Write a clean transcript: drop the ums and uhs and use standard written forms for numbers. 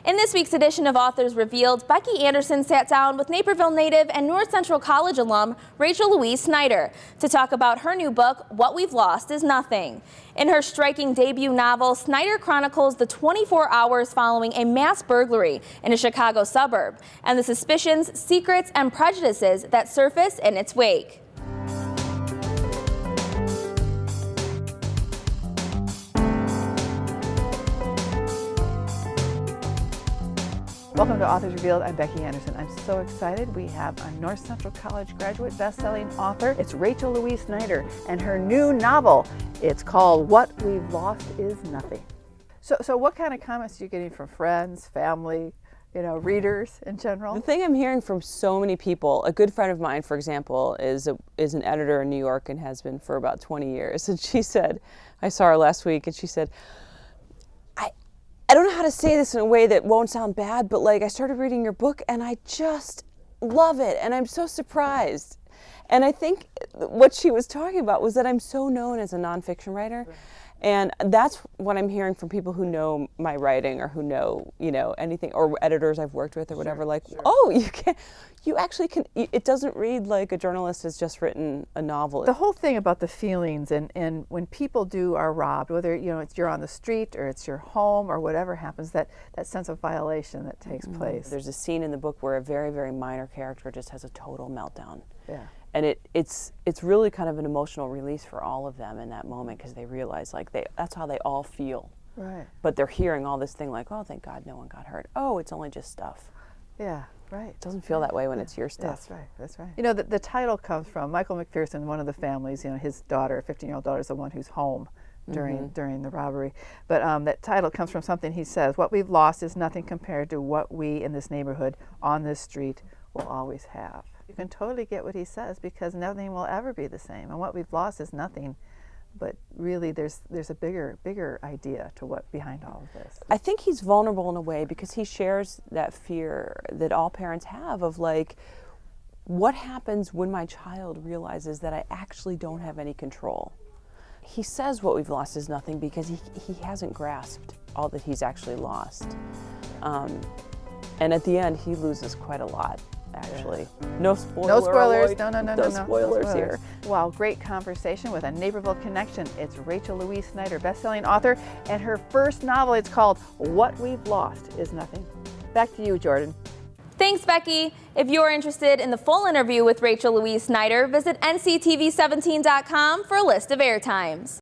In this week's edition of Authors Revealed, Becky Anderson sat down with Naperville native and North Central College alum Rachel Louise Snyder to talk about her new book, What We've Lost Is Nothing. In her striking debut novel, Snyder chronicles the 24 hours following a mass burglary in a Chicago suburb and the suspicions, secrets, and prejudices that surface in its wake. Welcome to Authors Revealed. I'm Becky Anderson. I'm so excited. We have a North Central College graduate, best-selling author. It's Rachel Louise Snyder and her new novel. It's called What We've Lost Is Nothing. So what kind of comments are you getting from friends, family, readers in general? The thing I'm hearing from so many people, a good friend of mine, for example, is an editor in New York and has been for about 20 years. And she said, I saw her last week, and she said, I don't know how to say this in a way that won't sound bad, but I started reading your book and I just love it and I'm so surprised. And I think what she was talking about was that I'm so known as a nonfiction writer. Right. And that's what I'm hearing from people who know my writing or who know, anything, or editors I've worked with or whatever, Sure. Oh, you actually can, it doesn't read like a journalist has just written a novel. The whole thing about the feelings and when people are robbed, whether, it's you're on the street or it's your home or whatever happens, that sense of violation that takes place. There's a scene in the book where a very, very minor character just has a total meltdown. Yeah. And it's really kind of an emotional release for all of them in that moment because they realize that's how they all feel. Right. But they're hearing all this thing oh, thank God no one got hurt. Oh, it's only just stuff. Yeah, right. It doesn't feel that way when it's your stuff. That's right. The title comes from Michael McPherson, one of the families. His daughter, 15-year-old daughter, is the one who's home during the robbery. But that title comes from something he says: "What we've lost is nothing compared to what we in this neighborhood, on this street, will always have." You can totally get what he says because nothing will ever be the same. And what we've lost is nothing. But really, there's a bigger idea to what behind all of this. I think he's vulnerable in a way because he shares that fear that all parents have of what happens when my child realizes that I actually don't have any control. He says what we've lost is nothing because he hasn't grasped all that he's actually lost. And at the end, he loses quite a lot. Actually. Yeah. No spoilers. No spoilers. No spoilers here. Well, great conversation with a Naperville connection. It's Rachel Louise Snyder, best-selling author, and her first novel, it's called What We've Lost Is Nothing. Back to you, Jordan. Thanks, Becky. If you're interested in the full interview with Rachel Louise Snyder, visit nctv17.com for a list of airtimes.